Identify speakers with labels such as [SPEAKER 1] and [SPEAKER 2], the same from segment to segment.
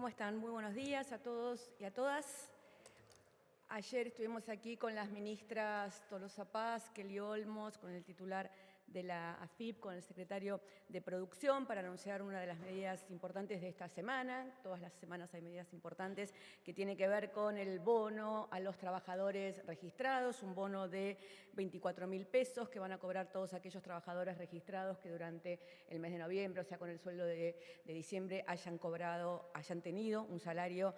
[SPEAKER 1] ¿Cómo están? Muy buenos días a todos y a todas. Ayer estuvimos aquí con las ministras Tolosa Paz, Kelly Olmos, con el titular de la AFIP, con el secretario de Producción, para anunciar una de las medidas importantes de esta semana. Todas las semanas hay medidas importantes que tienen que ver con el bono a los trabajadores registrados, un bono de 24.000 pesos que van a cobrar todos aquellos trabajadores registrados que durante el mes de noviembre, o sea, con el sueldo de diciembre, hayan tenido un salario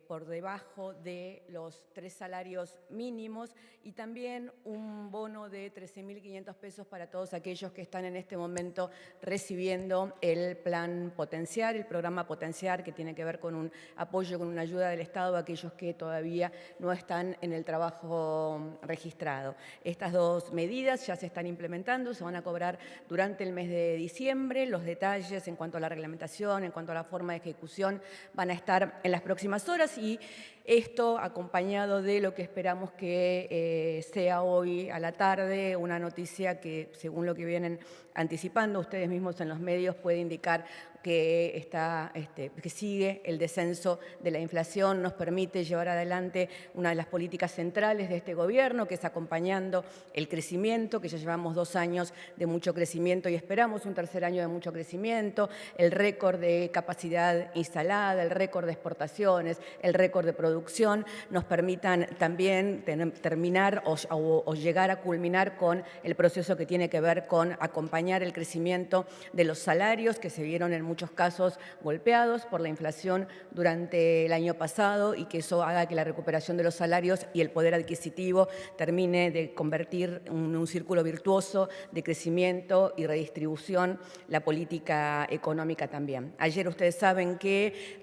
[SPEAKER 1] por debajo de los 3 salarios mínimos, y también un bono de 13.500 pesos para todos aquellos que están en este momento recibiendo el plan Potenciar, el programa Potenciar, que tiene que ver con un apoyo, con una ayuda del Estado a aquellos que todavía no están en el trabajo registrado. Estas dos medidas ya se están implementando, se van a cobrar durante el mes de diciembre. Los detalles en cuanto a la reglamentación, en cuanto a la forma de ejecución, van a estar en las próximas horas, y esto acompañado de lo que esperamos que sea hoy a la tarde, una noticia que, según lo que vienen anticipando ustedes mismos en los medios, puede indicar que sigue el descenso de la inflación, nos permite llevar adelante una de las políticas centrales de este gobierno, que es acompañando el crecimiento, que ya llevamos 2 años de mucho crecimiento y esperamos un tercer año de mucho crecimiento, el récord de capacidad instalada, el récord de exportaciones, el récord de producción, nos permitan también terminar o llegar a culminar con el proceso que tiene que ver con acompañar el crecimiento de los salarios, que se vieron en muchos casos golpeados por la inflación durante el año pasado, y que eso haga que la recuperación de los salarios y el poder adquisitivo termine de convertir en un círculo virtuoso de crecimiento y redistribución la política económica también. Ayer ustedes saben que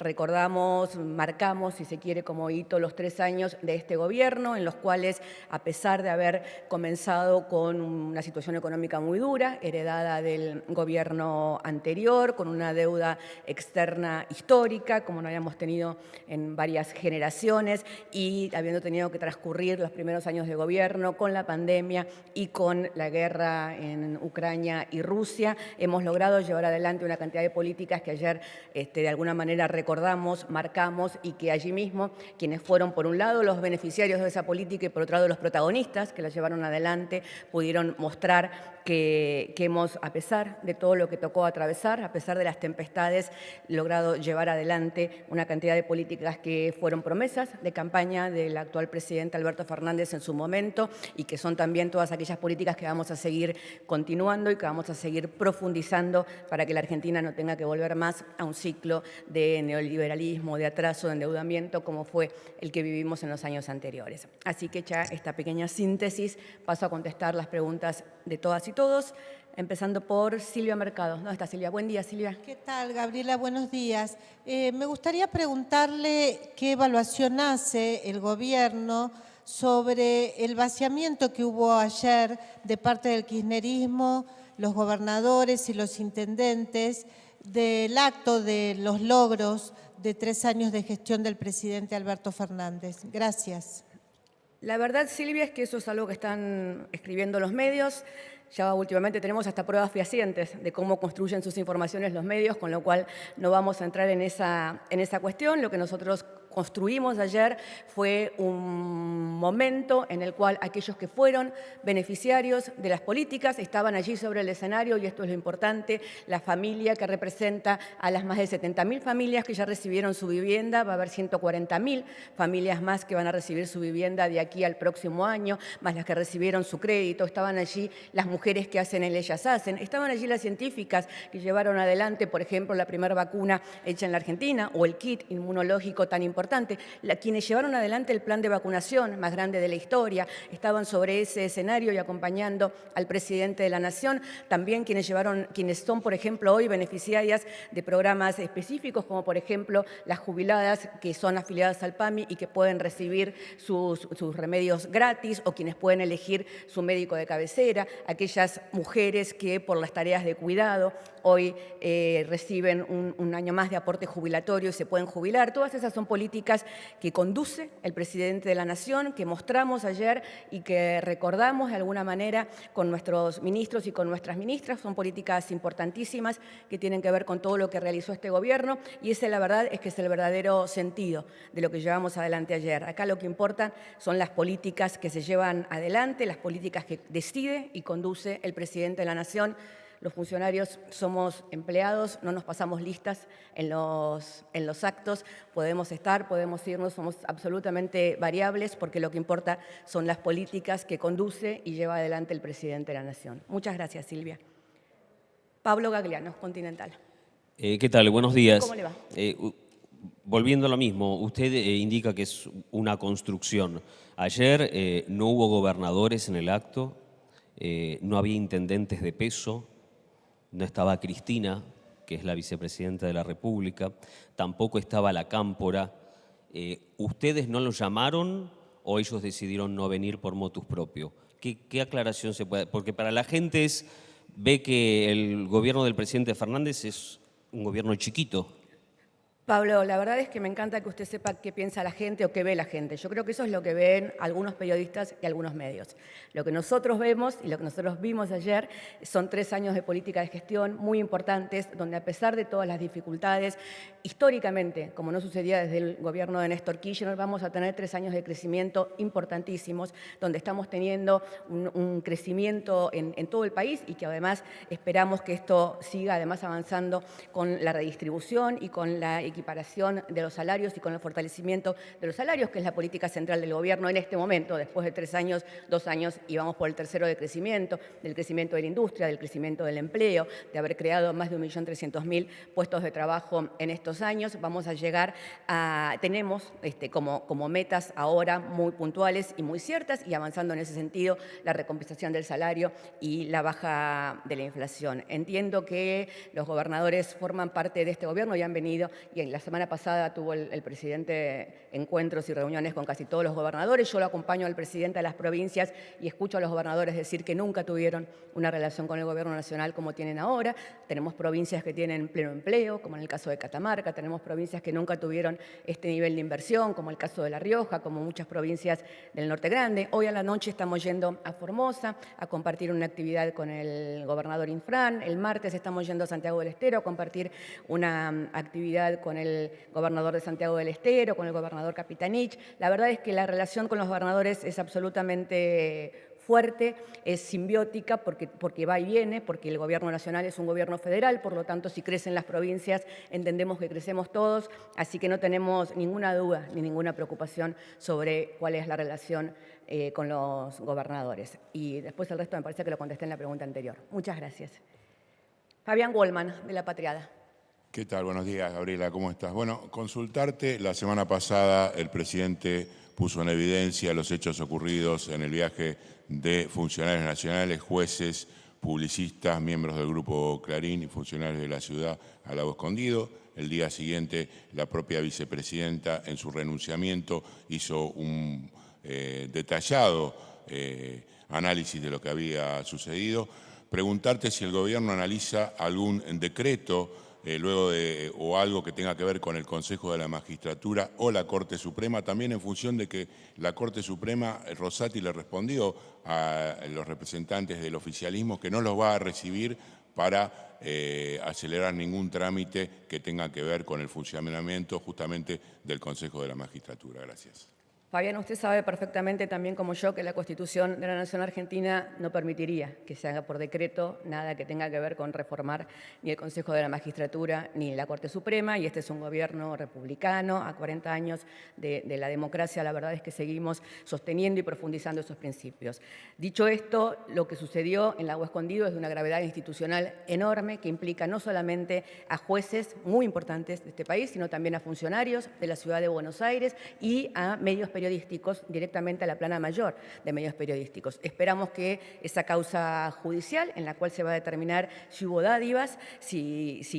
[SPEAKER 1] marcamos, si se quiere, como hito los 3 años de este gobierno, en los cuales, a pesar de haber comenzado con una situación económica muy dura, heredada del gobierno anterior, con una deuda externa histórica, como no habíamos tenido en varias generaciones, y habiendo tenido que transcurrir los primeros años de gobierno con la pandemia y con la guerra en Ucrania y Rusia, hemos logrado llevar adelante una cantidad de políticas que ayer de alguna manera recordamos, marcamos, y que allí mismo quienes fueron, por un lado, los beneficiarios de esa política y por otro lado los protagonistas que la llevaron adelante, pudieron mostrar que hemos, a pesar de todo lo que tocó atravesar, a pesar de las tempestades, logrado llevar adelante una cantidad de políticas que fueron promesas de campaña del actual presidente Alberto Fernández en su momento, y que son también todas aquellas políticas que vamos a seguir continuando y que vamos a seguir profundizando para que la Argentina no tenga que volver más a un ciclo de neoliberalismo, de atraso, de endeudamiento, como fue el que vivimos en los años anteriores. Así que, hecha esta pequeña síntesis, paso a contestar las preguntas de todas y todos, empezando por Silvia Mercado. ¿Dónde está Silvia? Buen día, Silvia.
[SPEAKER 2] ¿Qué tal, Gabriela? Buenos días. Me gustaría preguntarle qué evaluación hace el gobierno sobre el vaciamiento que hubo ayer de parte del kirchnerismo, los gobernadores y los intendentes, del acto de los logros de 3 años de gestión del presidente Alberto Fernández. Gracias.
[SPEAKER 1] La verdad, Silvia, es que eso es algo que están escribiendo los medios. Ya últimamente tenemos hasta pruebas fehacientes de cómo construyen sus informaciones los medios, con lo cual no vamos a entrar en esa cuestión. Lo que nosotros construimos ayer fue un momento en el cual aquellos que fueron beneficiarios de las políticas estaban allí sobre el escenario, y esto es lo importante, la familia que representa a las más de 70.000 familias que ya recibieron su vivienda. Va a haber 140.000 familias más que van a recibir su vivienda de aquí al próximo año, más las que recibieron su crédito. Estaban allí las mujeres que hacen el Ellas Hacen, estaban allí las científicas que llevaron adelante, por ejemplo, la primera vacuna hecha en la Argentina, o el kit inmunológico tan importante, quienes llevaron adelante el plan de vacunación más grande de la historia, estaban sobre ese escenario y acompañando al presidente de la Nación. También quienes son, por ejemplo, hoy beneficiarias de programas específicos, como por ejemplo las jubiladas que son afiliadas al PAMI y que pueden recibir sus remedios gratis, o quienes pueden elegir su médico de cabecera, aquellas mujeres que por las tareas de cuidado hoy reciben un año más de aporte jubilatorio y se pueden jubilar. Todas esas son políticas políticas que conduce el presidente de la Nación, que mostramos ayer y que recordamos de alguna manera con nuestros ministros y con nuestras ministras. Son políticas importantísimas que tienen que ver con todo lo que realizó este gobierno y ese, la verdad, es que es el verdadero sentido de lo que llevamos adelante ayer. Acá lo que importa son las políticas que se llevan adelante, las políticas que decide y conduce el presidente de la Nación. Los funcionarios somos empleados, no nos pasamos listas en los actos, podemos estar, podemos irnos, somos absolutamente variables porque lo que importa son las políticas que conduce y lleva adelante el presidente de la Nación. Muchas gracias, Silvia. Pablo Gagliano, Continental.
[SPEAKER 3] ¿Qué tal? Buenos días.
[SPEAKER 1] ¿Cómo le va?
[SPEAKER 3] Volviendo a lo mismo, usted indica que es una construcción. Ayer no hubo gobernadores en el acto, no había intendentes de peso, no estaba Cristina, que es la vicepresidenta de la República, tampoco estaba la Cámpora. ¿Ustedes no los llamaron o ellos decidieron no venir por motus propio? ¿Qué aclaración se puede...? Porque para la gente ve que el gobierno del presidente Fernández es un gobierno chiquito.
[SPEAKER 1] Pablo, la verdad es que me encanta que usted sepa qué piensa la gente o qué ve la gente. Yo creo que eso es lo que ven algunos periodistas y algunos medios. Lo que nosotros vemos y lo que nosotros vimos ayer son 3 años de política de gestión muy importantes, donde a pesar de todas las dificultades, históricamente, como no sucedía desde el gobierno de Néstor Kirchner, vamos a tener 3 años de crecimiento importantísimos, donde estamos teniendo un crecimiento en todo el país y que además esperamos que esto siga además avanzando con la redistribución y con la equiparación de los salarios y con el fortalecimiento de los salarios, que es la política central del gobierno en este momento, después de 3 años, 2 años, y vamos por el tercero de crecimiento, del crecimiento de la industria, del crecimiento del empleo, de haber creado más de 1.300.000 puestos de trabajo en estos años. Vamos a llegar a, tenemos como metas ahora muy puntuales y muy ciertas, y avanzando en ese sentido, la recompensación del salario y la baja de la inflación. Entiendo que los gobernadores forman parte de este gobierno y han venido, y la semana pasada tuvo el presidente encuentros y reuniones con casi todos los gobernadores. Yo lo acompaño al presidente de las provincias y escucho a los gobernadores decir que nunca tuvieron una relación con el gobierno nacional como tienen ahora. Tenemos provincias que tienen pleno empleo, como en el caso de Catamarca. Tenemos provincias que nunca tuvieron este nivel de inversión, como el caso de La Rioja, como muchas provincias del Norte Grande. Hoy a la noche estamos yendo a Formosa a compartir una actividad con el gobernador Infran. El martes estamos yendo a Santiago del Estero a compartir una actividad con el gobernador de Santiago del Estero, con el gobernador Capitanich. La verdad es que la relación con los gobernadores es absolutamente fuerte, es simbiótica porque va y viene, porque el gobierno nacional es un gobierno federal, por lo tanto, si crecen las provincias, entendemos que crecemos todos, así que no tenemos ninguna duda ni ninguna preocupación sobre cuál es la relación con los gobernadores. Y después el resto me parece que lo contesté en la pregunta anterior. Muchas gracias. Fabián Goldman, de La Patriada.
[SPEAKER 4] ¿Qué tal? Buenos días, Gabriela, ¿cómo estás? Bueno, consultarte, la semana pasada el presidente puso en evidencia los hechos ocurridos en el viaje de funcionarios nacionales, jueces, publicistas, miembros del Grupo Clarín y funcionarios de la ciudad a Lago Escondido. El día siguiente, la propia vicepresidenta, en su renunciamiento, hizo un detallado análisis de lo que había sucedido. Preguntarte si el gobierno analiza algún decreto o algo que tenga que ver con el Consejo de la Magistratura o la Corte Suprema, también en función de que la Corte Suprema, Rosati le respondió a los representantes del oficialismo que no los va a recibir para acelerar ningún trámite que tenga que ver con el funcionamiento justamente del Consejo de la Magistratura. Gracias.
[SPEAKER 1] Fabián, usted sabe perfectamente también como yo que la Constitución de la Nación Argentina no permitiría que se haga por decreto nada que tenga que ver con reformar ni el Consejo de la Magistratura ni la Corte Suprema, y este es un gobierno republicano a 40 años de la democracia. La verdad es que seguimos sosteniendo y profundizando esos principios. Dicho esto, lo que sucedió en Lago Escondido es de una gravedad institucional enorme que implica no solamente a jueces muy importantes de este país, sino también a funcionarios de la ciudad de Buenos Aires y a medios periodísticos directamente a la plana mayor de medios periodísticos. Esperamos que esa causa judicial, en la cual se va a determinar si hubo dádivas,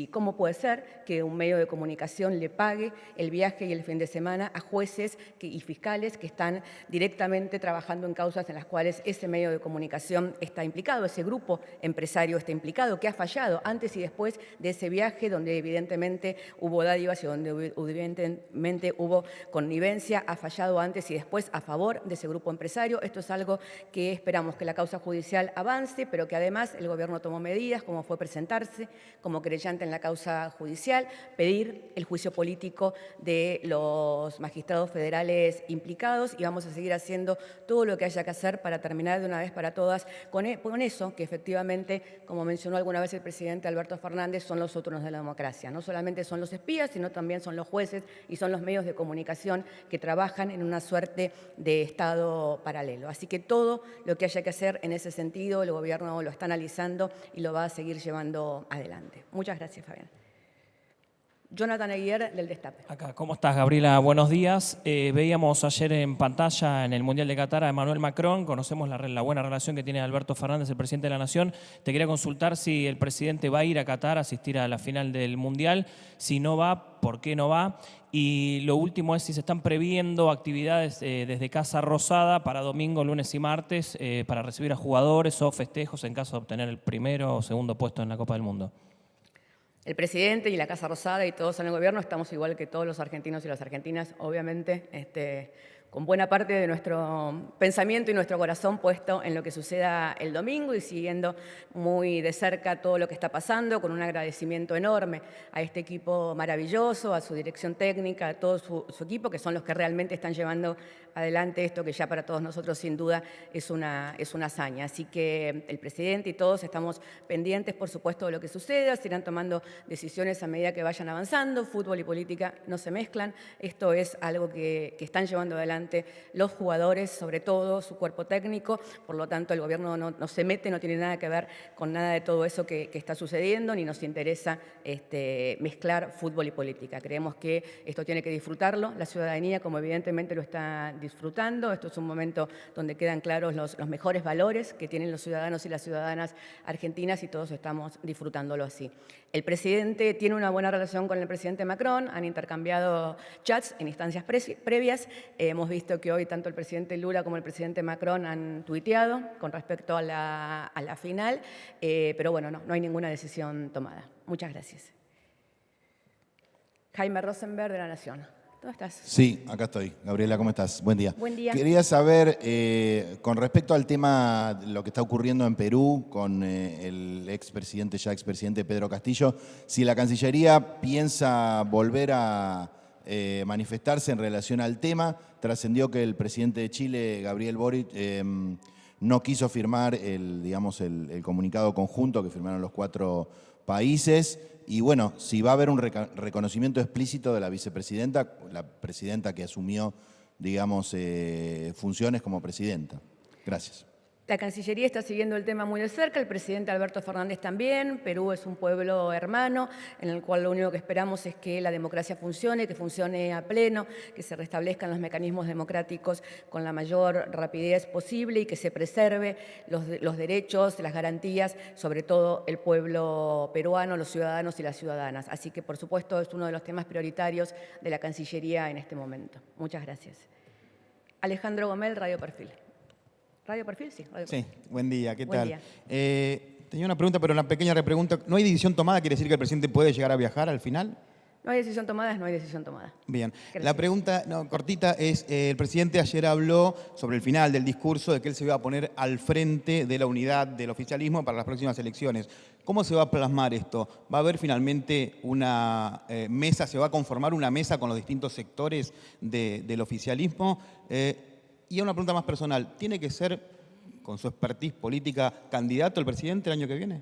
[SPEAKER 1] cómo puede ser que un medio de comunicación le pague el viaje y el fin de semana a jueces y fiscales que están directamente trabajando en causas en las cuales ese medio de comunicación está implicado, ese grupo empresario está implicado, que ha fallado antes y después de ese viaje donde evidentemente hubo dádivas y donde evidentemente hubo connivencia, ha fallado antes y después a favor de ese grupo empresario. Esto es algo que esperamos que la causa judicial avance, pero que además el gobierno tomó medidas, como fue presentarse como querellante en la causa judicial, pedir el juicio político de los magistrados federales implicados, y vamos a seguir haciendo todo lo que haya que hacer para terminar de una vez para todas con eso que efectivamente, como mencionó alguna vez el presidente Alberto Fernández, son los otros de la democracia. No solamente son los espías, sino también son los jueces y son los medios de comunicación que trabajan en una suerte de Estado paralelo. Así que todo lo que haya que hacer en ese sentido, el gobierno lo está analizando y lo va a seguir llevando adelante. Muchas gracias, Fabián. Jonathan Aguirre, del Destape.
[SPEAKER 5] Acá, ¿cómo estás, Gabriela? Buenos días. Veíamos ayer en pantalla en el Mundial de Qatar a Emmanuel Macron. Conocemos la buena relación que tiene Alberto Fernández, el presidente de la Nación. Te quería consultar si el presidente va a ir a Qatar a asistir a la final del Mundial. Si no va, ¿por qué no va? Y lo último es si se están previendo actividades desde Casa Rosada para domingo, lunes y martes para recibir a jugadores o festejos en caso de obtener el primero o segundo puesto en la Copa del Mundo.
[SPEAKER 1] El presidente y la Casa Rosada y todos en el gobierno estamos igual que todos los argentinos y las argentinas, obviamente, con buena parte de nuestro pensamiento y nuestro corazón puesto en lo que suceda el domingo y siguiendo muy de cerca todo lo que está pasando, con un agradecimiento enorme a este equipo maravilloso, a su dirección técnica, a todo su equipo, que son los que realmente están llevando adelante esto que ya para todos nosotros sin duda es una hazaña. Así que el presidente y todos estamos pendientes, por supuesto, de lo que suceda, se irán tomando decisiones a medida que vayan avanzando. Fútbol y política no se mezclan, esto es algo que están llevando adelante los jugadores, sobre todo su cuerpo técnico, por lo tanto el gobierno no se mete, no tiene nada que ver con nada de todo eso que está sucediendo, ni nos interesa mezclar fútbol y política. Creemos que esto tiene que disfrutarlo la ciudadanía, como evidentemente lo está disfrutando. Esto es un momento donde quedan claros los mejores valores que tienen los ciudadanos y las ciudadanas argentinas y todos estamos disfrutándolo así. El presidente tiene una buena relación con el presidente Macron, han intercambiado chats en instancias previas. Hemos visto que hoy tanto el presidente Lula como el presidente Macron han tuiteado con respecto a la final, pero bueno, no hay ninguna decisión tomada. Muchas gracias. Jaime Rosenberg, de La Nación. ¿Dónde estás?
[SPEAKER 6] Sí, acá estoy. Gabriela, ¿cómo estás? Buen día.
[SPEAKER 1] Buen día.
[SPEAKER 6] Quería saber, con respecto al tema, lo que está ocurriendo en Perú con el expresidente Pedro Castillo, si la Cancillería piensa volver a manifestarse en relación al tema. Trascendió que el presidente de Chile, Gabriel Boric, no quiso firmar el comunicado conjunto que firmaron los 4 países. Y bueno, si va a haber un reconocimiento explícito de la vicepresidenta, la presidenta que asumió, funciones como presidenta. Gracias.
[SPEAKER 1] La Cancillería está siguiendo el tema muy de cerca, el presidente Alberto Fernández también. Perú es un pueblo hermano en el cual lo único que esperamos es que la democracia funcione, que funcione a pleno, que se restablezcan los mecanismos democráticos con la mayor rapidez posible y que se preserve los derechos, las garantías, sobre todo el pueblo peruano, los ciudadanos y las ciudadanas. Así que, por supuesto, es uno de los temas prioritarios de la Cancillería en este momento. Muchas gracias. Alejandro Gomel, Radio Perfil. ¿Radio Perfil? Sí, Radio Perfil.
[SPEAKER 7] Sí, buen día, ¿qué
[SPEAKER 1] Buen
[SPEAKER 7] tal?
[SPEAKER 1] día.
[SPEAKER 7] Tenía una pregunta, pero una pequeña repregunta. ¿No hay decisión tomada? ¿Quiere decir que el presidente puede llegar a viajar al final?
[SPEAKER 1] No hay decisión tomada, no hay decisión tomada.
[SPEAKER 7] Bien.
[SPEAKER 1] Gracias.
[SPEAKER 7] La pregunta cortita es, el presidente ayer habló sobre el final del discurso de que él se iba a poner al frente de la unidad del oficialismo para las próximas elecciones. ¿Cómo se va a plasmar esto? ¿Va a haber finalmente una mesa, se va a conformar una mesa con los distintos sectores del oficialismo? Y una pregunta más personal, ¿tiene que ser, con su expertise política, candidato el presidente el año que viene?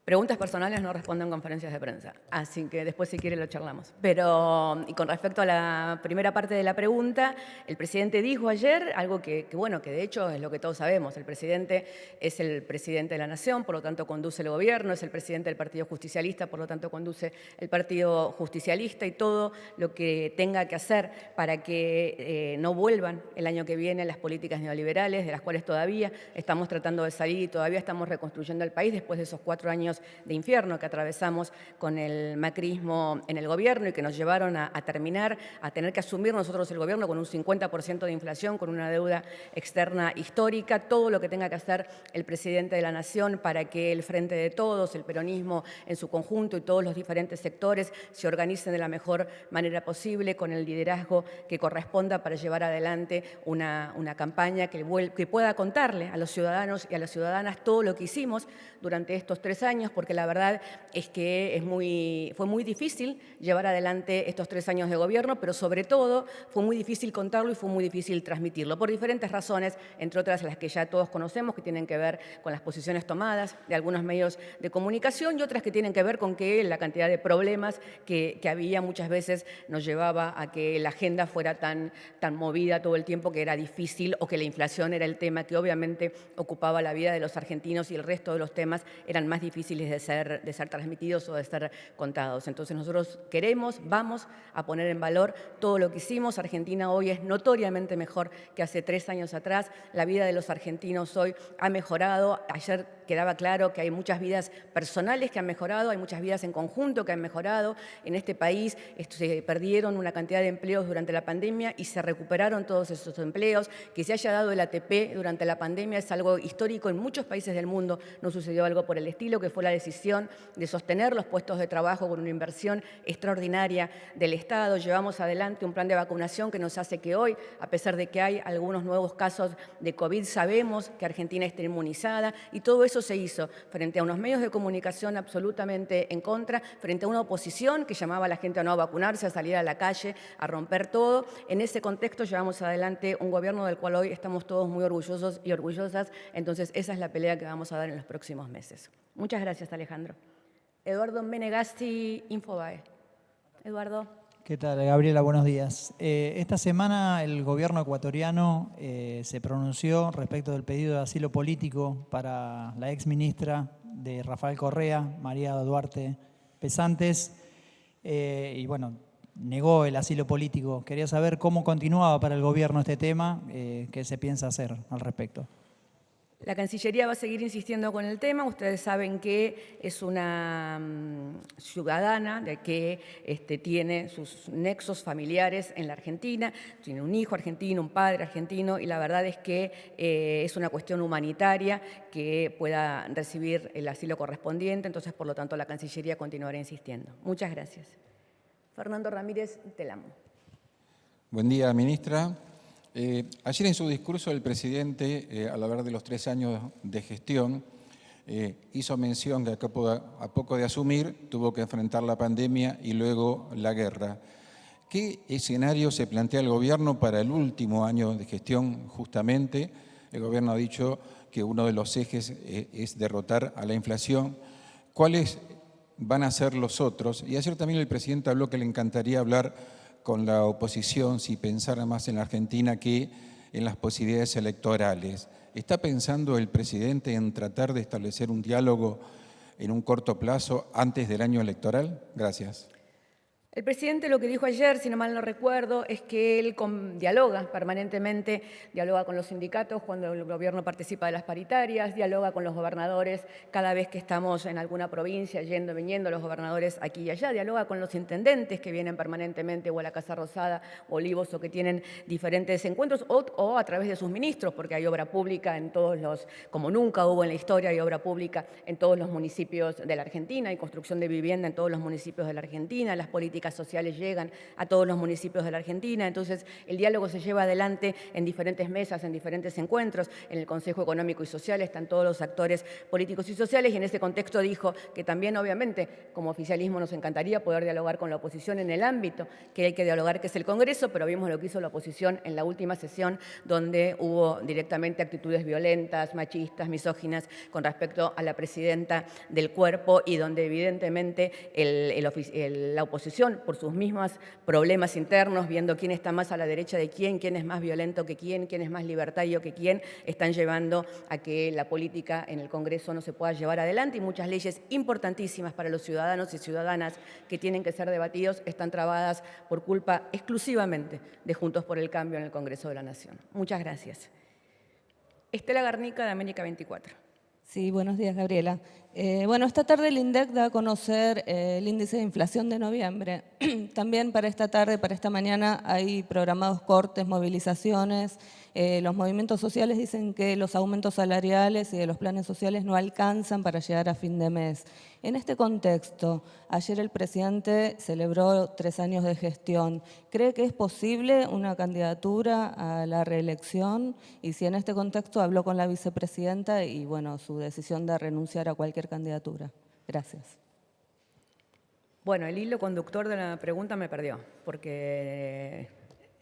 [SPEAKER 1] Preguntas personales no respondo en conferencias de prensa, así que después si quiere lo charlamos. Pero, y con respecto a la primera parte de la pregunta, el presidente dijo ayer algo que de hecho es lo que todos sabemos. El presidente es el presidente de la Nación, por lo tanto conduce el gobierno, es el presidente del Partido Justicialista, por lo tanto conduce el Partido Justicialista, y todo lo que tenga que hacer para que no vuelvan el año que viene las políticas neoliberales, de las cuales todavía estamos tratando de salir y todavía estamos reconstruyendo el país después de esos 4 años de infierno que atravesamos con el macrismo en el gobierno y que nos llevaron a terminar, a tener que asumir nosotros el gobierno con un 50% de inflación, con una deuda externa histórica. Todo lo que tenga que hacer el presidente de la Nación para que el Frente de Todos, el peronismo en su conjunto y todos los diferentes sectores se organicen de la mejor manera posible, con el liderazgo que corresponda para llevar adelante una campaña que pueda contarle a los ciudadanos y a las ciudadanas todo lo que hicimos durante estos 3 años, porque la verdad es que fue muy difícil llevar adelante estos 3 años de gobierno, pero sobre todo fue muy difícil contarlo y fue muy difícil transmitirlo, por diferentes razones, entre otras las que ya todos conocemos, que tienen que ver con las posiciones tomadas de algunos medios de comunicación y otras que tienen que ver con que la cantidad de problemas que había muchas veces nos llevaba a que la agenda fuera tan movida todo el tiempo, que era difícil, o que la inflación era el tema que obviamente ocupaba la vida de los argentinos y el resto de los temas eran más difíciles de ser transmitidos o de ser contados. Entonces nosotros vamos a poner en valor todo lo que hicimos. Argentina hoy es notoriamente mejor que hace 3 años atrás. La vida de los argentinos hoy ha mejorado. Ayer quedaba claro que hay muchas vidas personales que han mejorado, hay muchas vidas en conjunto que han mejorado. En este país se perdieron una cantidad de empleos durante la pandemia y se recuperaron todos esos empleos. Que se haya dado el ATP durante la pandemia es algo histórico. En muchos países del mundo no sucedió algo por el estilo, que fue la decisión de sostener los puestos de trabajo con una inversión extraordinaria del Estado. Llevamos adelante un plan de vacunación que nos hace que hoy, a pesar de que hay algunos nuevos casos de COVID, sabemos que Argentina está inmunizada, y todo eso se hizo frente a unos medios de comunicación absolutamente en contra, frente a una oposición que llamaba a la gente a no vacunarse, a salir a la calle, a romper todo. En ese contexto llevamos adelante un gobierno del cual hoy estamos todos muy orgullosos y orgullosas. Entonces esa es la pelea que vamos a dar en los próximos meses. Muchas gracias, Alejandro. Eduardo Menegasti, Infobae. Eduardo.
[SPEAKER 8] ¿Qué tal, Gabriela? Buenos días. Esta semana el gobierno ecuatoriano se pronunció respecto del pedido de asilo político para la exministra de Rafael Correa, María Duarte Pesantes, y bueno, negó el asilo político. Quería saber cómo continuaba para el gobierno este tema, qué se piensa hacer al respecto.
[SPEAKER 1] La Cancillería va a seguir insistiendo con el tema. Ustedes saben que es una ciudadana de que tiene sus nexos familiares en la Argentina, tiene un hijo argentino, un padre argentino, y la verdad es que es una cuestión humanitaria que pueda recibir el asilo correspondiente. Entonces, por lo tanto, la Cancillería continuará insistiendo. Muchas gracias. Fernando Ramírez, Telamo.
[SPEAKER 9] Buen día, ministra. Ayer en su discurso el presidente, al hablar de los 3 años de gestión, hizo mención que a poco de asumir tuvo que enfrentar la pandemia y luego la guerra. ¿Qué escenario se plantea el gobierno para el último año de gestión justamente? El gobierno ha dicho que uno de los ejes es derrotar a la inflación. ¿Cuáles van a ser los otros? Y ayer también el presidente habló que le encantaría hablar con la oposición si pensara más en la Argentina que en las posibilidades electorales. ¿Está pensando el presidente en tratar de establecer un diálogo en un corto plazo antes del año electoral? Gracias.
[SPEAKER 1] El presidente lo que dijo ayer, si no mal no recuerdo, es que él dialoga permanentemente, dialoga con los sindicatos cuando el gobierno participa de las paritarias, dialoga con los gobernadores cada vez que estamos en alguna provincia, yendo, viniendo los gobernadores aquí y allá, dialoga con los intendentes que vienen permanentemente o a la Casa Rosada, Olivos, o que tienen diferentes encuentros, o a través de sus ministros, porque hay obra pública en todos los, como nunca hubo en la historia, hay obra pública en todos los municipios de la Argentina, hay construcción de vivienda en todos los municipios de la Argentina, las políticas políticas sociales llegan a todos los municipios de la Argentina. Entonces, el diálogo se lleva adelante en diferentes mesas, en diferentes encuentros. En el Consejo Económico y Social están todos los actores políticos y sociales, y en ese contexto dijo que también, obviamente, como oficialismo nos encantaría poder dialogar con la oposición en el ámbito que hay que dialogar, que es el Congreso, pero vimos lo que hizo la oposición en la última sesión, donde hubo directamente actitudes violentas, machistas, misóginas con respecto a la presidenta del cuerpo, y donde evidentemente la oposición, por sus mismos problemas internos, viendo quién está más a la derecha de quién es más violento que quién es más libertario que quién, están llevando a que la política en el Congreso no se pueda llevar adelante, y muchas leyes importantísimas para los ciudadanos y ciudadanas que tienen que ser debatidos están trabadas por culpa exclusivamente de Juntos por el Cambio en el Congreso de la Nación. Muchas gracias. Estela Garnica, de América 24.
[SPEAKER 10] Sí, buenos días, Gabriela. Bueno, esta tarde el INDEC da a conocer el índice de inflación de noviembre. También para esta tarde, para esta mañana, hay programados cortes, movilizaciones. Los movimientos sociales dicen que los aumentos salariales y de los planes sociales no alcanzan para llegar a fin de mes. En este contexto, ayer el presidente celebró 3 años de gestión. ¿Cree que es posible una candidatura a la reelección? Y si en este contexto habló con la vicepresidenta y, bueno, su decisión de renunciar a cualquier candidatura. Gracias.
[SPEAKER 1] Bueno, el hilo conductor de la pregunta me perdió, porque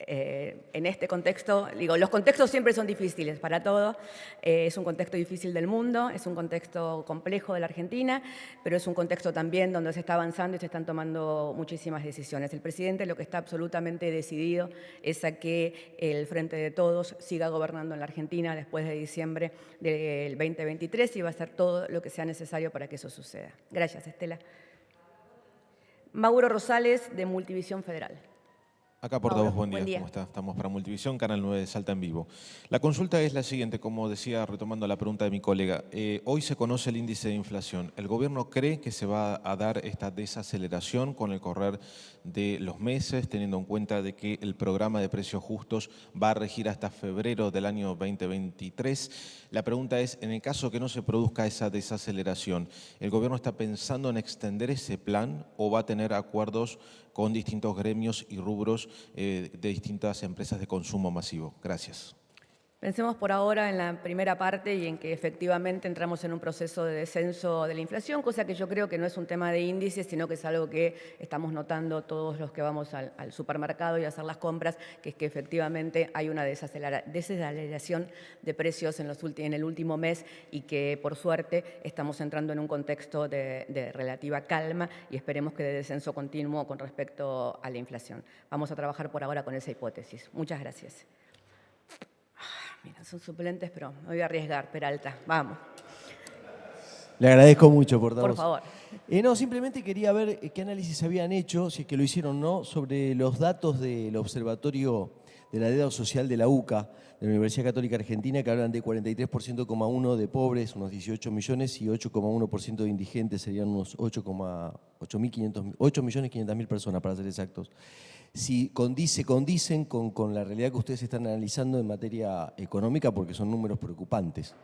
[SPEAKER 1] en este contexto, digo, los contextos siempre son difíciles para todo. Es un contexto difícil del mundo, es un contexto complejo de la Argentina, pero es un contexto también donde se está avanzando y se están tomando muchísimas decisiones. El presidente lo que está absolutamente decidido es a que el Frente de Todos siga gobernando en la Argentina después de diciembre del 2023, y va a hacer todo lo que sea necesario para que eso suceda. Gracias, Estela. Mauro Rosales, de Multivisión Federal.
[SPEAKER 11] Acá portavoz, buen
[SPEAKER 1] buen
[SPEAKER 11] día.
[SPEAKER 1] día.
[SPEAKER 11] ¿Cómo está? Estamos para Multivisión, Canal 9 de Salta en vivo. La consulta es la siguiente, como decía, retomando la pregunta de mi colega. Hoy se conoce el índice de inflación. ¿El gobierno cree que se va a dar esta desaceleración con el correr de los meses, teniendo en cuenta de que el programa de precios justos va a regir hasta febrero del año 2023? La pregunta es, en el caso que no se produzca esa desaceleración, ¿el gobierno está pensando en extender ese plan o va a tener acuerdos con distintos gremios y rubros de distintas empresas de consumo masivo? Gracias.
[SPEAKER 1] Pensemos por ahora en la primera parte y en que efectivamente entramos en un proceso de descenso de la inflación, cosa que yo creo que no es un tema de índices, sino que es algo que estamos notando todos los que vamos al supermercado y a hacer las compras, que es que efectivamente hay una desaceleración de precios en el último mes, y que por suerte estamos entrando en un contexto de relativa calma, y esperemos que de descenso continuo con respecto a la inflación. Vamos a trabajar por ahora con esa hipótesis. Muchas gracias. Mira, son suplentes, pero me voy a arriesgar, Peralta. Vamos.
[SPEAKER 12] Le agradezco mucho, portavoz.
[SPEAKER 1] Por favor.
[SPEAKER 12] No, simplemente quería ver qué análisis habían hecho, si es que lo hicieron o no, sobre los datos del Observatorio de la Deuda Social de la UCA, de la Universidad Católica Argentina, que hablan de 43,1% de pobres, unos 18 millones, y 8,1% de indigentes, serían unos 8.500.000 personas, para ser exactos. Si condicen con la realidad que ustedes están analizando en materia económica, porque son números preocupantes.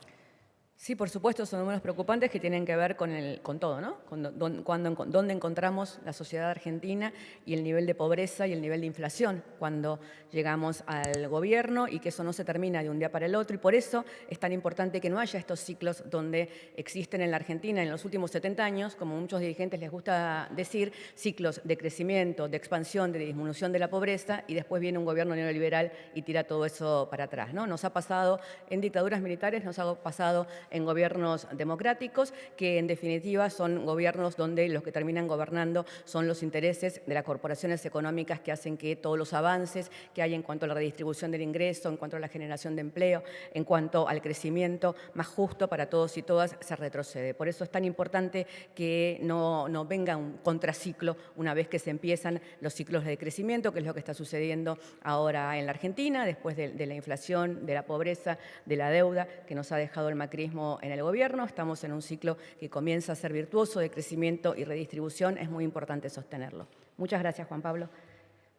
[SPEAKER 1] Sí, por supuesto, son números preocupantes que tienen que ver con todo, ¿no? Dónde encontramos la sociedad argentina y el nivel de pobreza y el nivel de inflación cuando llegamos al gobierno, y que eso no se termina de un día para el otro, y por eso es tan importante que no haya estos ciclos donde existen en la Argentina en los últimos 70 años, como muchos dirigentes les gusta decir, ciclos de crecimiento, de expansión, de disminución de la pobreza, y después viene un gobierno neoliberal y tira todo eso para atrás, ¿no? Nos ha pasado en dictaduras militares, nos ha pasado en gobiernos democráticos, que en definitiva son gobiernos donde los que terminan gobernando son los intereses de las corporaciones económicas, que hacen que todos los avances que hay en cuanto a la redistribución del ingreso, en cuanto a la generación de empleo, en cuanto al crecimiento más justo para todos y todas, se retrocede. Por eso es tan importante que no venga un contraciclo una vez que se empiezan los ciclos de crecimiento, que es lo que está sucediendo ahora en la Argentina, después de la inflación, de la pobreza, de la deuda que nos ha dejado el macrismo en el gobierno. Estamos en un ciclo que comienza a ser virtuoso de crecimiento y redistribución. Es muy importante sostenerlo. Muchas gracias, Juan Pablo.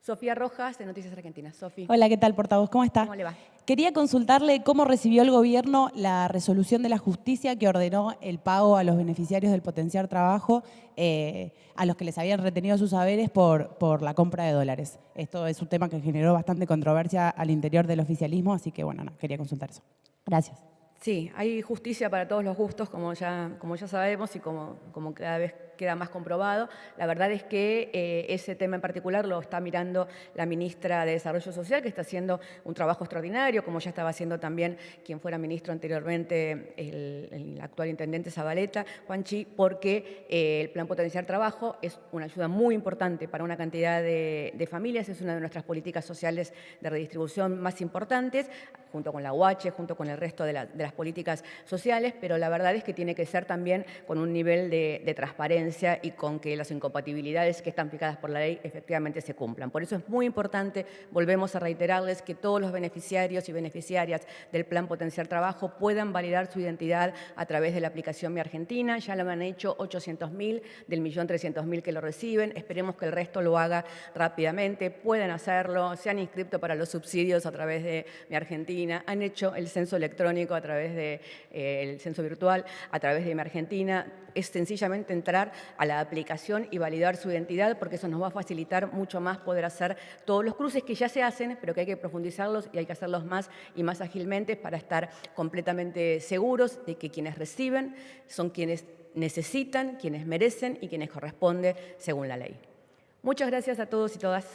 [SPEAKER 1] Sofía Rojas, de Noticias Argentinas. Sofía.
[SPEAKER 13] Hola, ¿qué tal, portavoz? ¿Cómo está?
[SPEAKER 1] ¿Cómo le va?
[SPEAKER 13] Quería consultarle cómo recibió el gobierno la resolución de la justicia que ordenó el pago a los beneficiarios del potenciar trabajo a los que les habían retenido sus saberes por la compra de dólares. Esto es un tema que generó bastante controversia al interior del oficialismo, así que bueno, quería consultar eso. Gracias.
[SPEAKER 1] Sí, hay justicia para todos los gustos, como ya sabemos y como cada vez queda más comprobado. La verdad es que ese tema en particular lo está mirando la ministra de Desarrollo Social, que está haciendo un trabajo extraordinario, como ya estaba haciendo también quien fuera ministro anteriormente, el actual intendente Zabaleta, Juanchi, porque el Plan Potenciar Trabajo es una ayuda muy importante para una cantidad de familias, es una de nuestras políticas sociales de redistribución más importantes, junto con la UH, junto con el resto de las políticas sociales, pero la verdad es que tiene que ser también con un nivel de transparencia y con que las incompatibilidades que están fijadas por la ley efectivamente se cumplan. Por eso es muy importante, volvemos a reiterarles, que todos los beneficiarios y beneficiarias del Plan Potenciar Trabajo puedan validar su identidad a través de la aplicación Mi Argentina. Ya lo han hecho 800.000 del 1.300.000 que lo reciben. Esperemos que el resto lo haga rápidamente. Pueden hacerlo, se han inscrito para los subsidios a través de Mi Argentina, han hecho el censo electrónico a través del censo virtual, a través de Mi Argentina. Es sencillamente entrar a la aplicación y validar su identidad, porque eso nos va a facilitar mucho más poder hacer todos los cruces que ya se hacen, pero que hay que profundizarlos y hay que hacerlos más y más ágilmente para estar completamente seguros de que quienes reciben son quienes necesitan, quienes merecen y quienes corresponde según la ley. Muchas gracias a todos y todas.